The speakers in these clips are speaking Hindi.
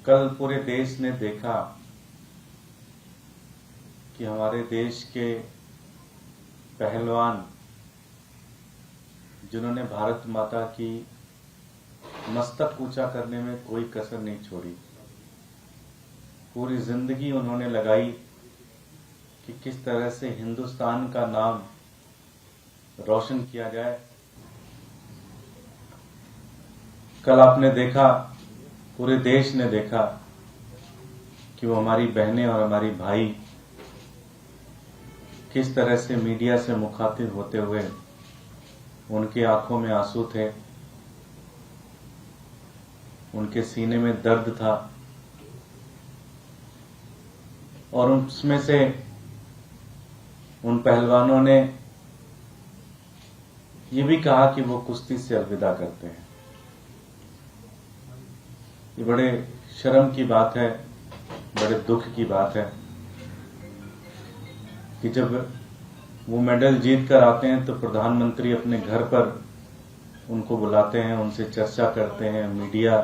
कल पूरे देश ने देखा कि हमारे देश के पहलवान जिन्होंने भारत माता की मस्तक ऊंचा करने में कोई कसर नहीं छोड़ी, पूरी जिंदगी उन्होंने लगाई कि किस तरह से हिंदुस्तान का नाम रोशन किया जाए। कल आपने देखा, पूरे देश ने देखा कि वो हमारी बहनें और हमारी भाई किस तरह से मीडिया से मुखातिब होते हुए उनकी आंखों में आंसू थे, उनके सीने में दर्द था और उसमें से उन पहलवानों ने ये भी कहा कि वो कुश्ती से अलविदा करते हैं। ये बड़े शर्म की बात है, बड़े दुख की बात है कि जब वो मेडल जीत कर आते हैं तो प्रधानमंत्री अपने घर पर उनको बुलाते हैं, उनसे चर्चा करते हैं। मीडिया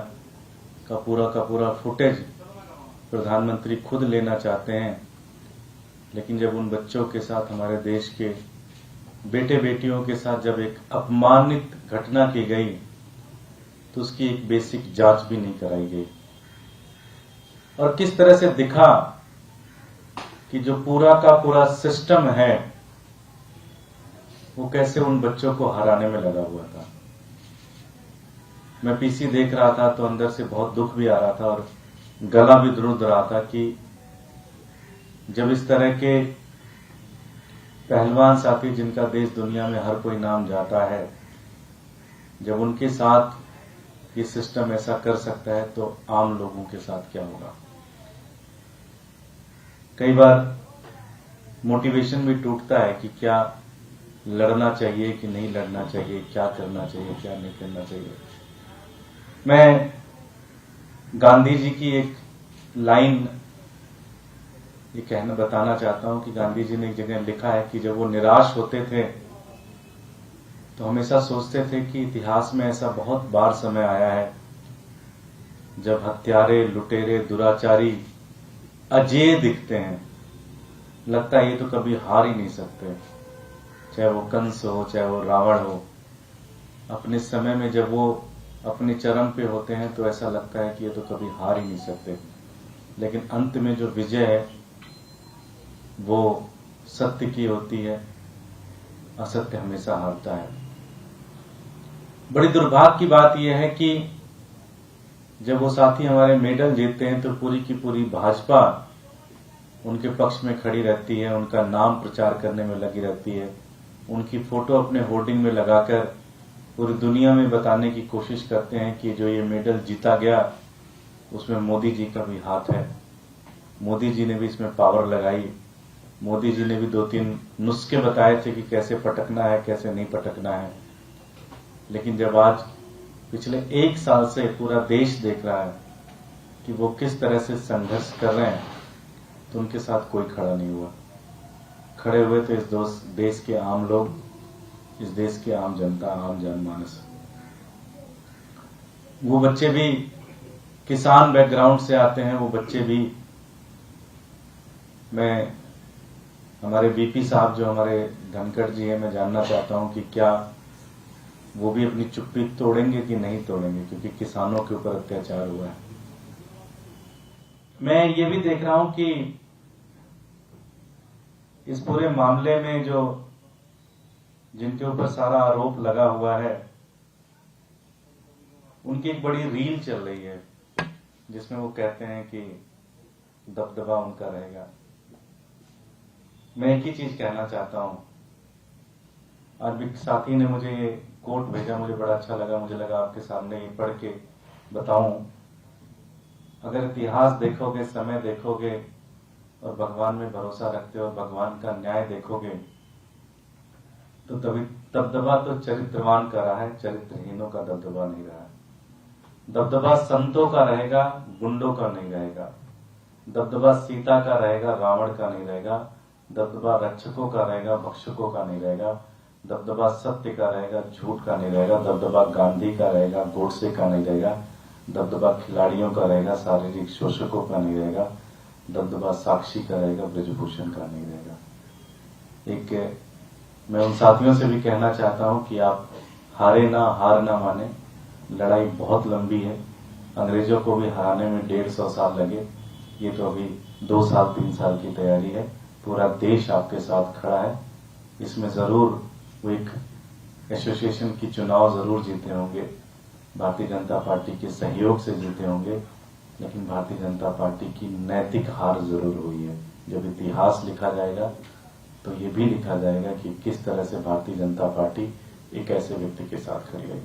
का पूरा फुटेज प्रधानमंत्री खुद लेना चाहते हैं, लेकिन जब उन बच्चों के साथ, हमारे देश के बेटे बेटियों के साथ जब एक अपमानित घटना की गई तो उसकी एक बेसिक जांच भी नहीं कराई गई। और किस तरह से दिखा कि जो पूरा का पूरा सिस्टम है वो कैसे उन बच्चों को हराने में लगा हुआ था। मैं पीसी देख रहा था तो अंदर से बहुत दुख भी आ रहा था और गला भी द्रुद रहा था कि जब इस तरह के पहलवान साथी जिनका देश दुनिया में हर कोई नाम जाता है, जब उनके साथ ये सिस्टम ऐसा कर सकता है तो आम लोगों के साथ क्या होगा। कई बार मोटिवेशन भी टूटता है कि क्या लड़ना चाहिए कि नहीं लड़ना चाहिए, क्या करना चाहिए क्या नहीं करना चाहिए। मैं गांधी जी की एक लाइन ये कहना बताना चाहता हूं कि गांधी जी ने एक जगह लिखा है कि जब वो निराश होते थे तो हमेशा सोचते थे कि इतिहास में ऐसा बहुत बार समय आया है जब हत्यारे, लुटेरे, दुराचारी अजेय दिखते हैं, लगता है ये तो कभी हार ही नहीं सकते। चाहे वो कंस हो, चाहे वो रावण हो, अपने समय में जब वो अपने चरम पे होते हैं तो ऐसा लगता है कि ये तो कभी हार ही नहीं सकते, लेकिन अंत में जो विजय है वो सत्य की होती है, असत्य हमेशा हारता है। बड़ी दुर्भाग्य की बात यह है कि जब वो साथी हमारे मेडल जीतते हैं तो पूरी की पूरी भाजपा उनके पक्ष में खड़ी रहती है, उनका नाम प्रचार करने में लगी रहती है, उनकी फोटो अपने होर्डिंग में लगाकर पूरी दुनिया में बताने की कोशिश करते हैं कि जो ये मेडल जीता गया उसमें मोदी जी का भी हाथ है, मोदी जी ने भी इसमें पावर लगाई, मोदी जी ने भी 2-3 नुस्खे बताए थे कि कैसे पटकना है, कैसे नहीं पटकना है। लेकिन जब आज पिछले 1 साल से पूरा देश देख रहा है कि वो किस तरह से संघर्ष कर रहे हैं तो उनके साथ कोई खड़ा नहीं हुआ। खड़े हुए थे इस देश के आम लोग, इस देश की आम जनता, आम जनमानस। वो बच्चे भी किसान बैकग्राउंड से आते हैं, वो बच्चे भी, मैं हमारे बीपी साहब जो हमारे धनखड़ जी है, मैं जानना चाहता हूं कि क्या वो भी अपनी चुप्पी तोड़ेंगे कि नहीं तोड़ेंगे, क्योंकि किसानों के ऊपर अत्याचार हुआ है। मैं ये भी देख रहा हूं कि इस पूरे मामले में जो जिनके ऊपर सारा आरोप लगा हुआ है उनकी एक बड़ी रील चल रही है जिसमें वो कहते हैं कि दबदबा उनका रहेगा। मैं एक ही चीज कहना चाहता हूं। आज भी साथी ने मुझे ये कोट भेजा, मुझे बड़ा अच्छा लगा, मुझे लगा आपके सामने ये पढ़ के बताऊं। अगर इतिहास देखोगे, समय देखोगे और भगवान में भरोसा रखते हो, भगवान का न्याय देखोगे तो तभी दबदबा तो चरित्रवान का रहा है, चरित्रहीनों का दबदबा नहीं रहा है। दबदबा संतों का रहेगा, गुंडों का नहीं रहेगा। दबदबा सीता का रहेगा, रावण का नहीं रहेगा। दबदबा रक्षकों का रहेगा, भक्षकों का नहीं रहेगा। दबदबा सत्य का रहेगा, झूठ का नहीं रहेगा। दबदबा गांधी का रहेगा, गोडसे का नहीं रहेगा। दबदबा खिलाड़ियों का रहेगा, शारीरिक शोषकों का नहीं रहेगा। दबदबा साक्षी का रहेगा, ब्रजभूषण का नहीं रहेगा। मैं उन साथियों से भी कहना चाहता हूं कि आप हार ना माने। लड़ाई बहुत लंबी है। अंग्रेजों को भी हराने में 150 साल लगे। ये तो अभी 2 साल 3 साल की तैयारी है। पूरा देश आपके साथ खड़ा है। इसमें जरूर वो एक एसोसिएशन की चुनाव जरूर जीते होंगे, भारतीय जनता पार्टी के सहयोग से जीते होंगे, लेकिन भारतीय जनता पार्टी की नैतिक हार जरूर हुई है। जब इतिहास लिखा जाएगा तो ये भी लिखा जाएगा कि किस तरह से भारतीय जनता पार्टी एक ऐसे व्यक्ति के साथ खड़ी रही।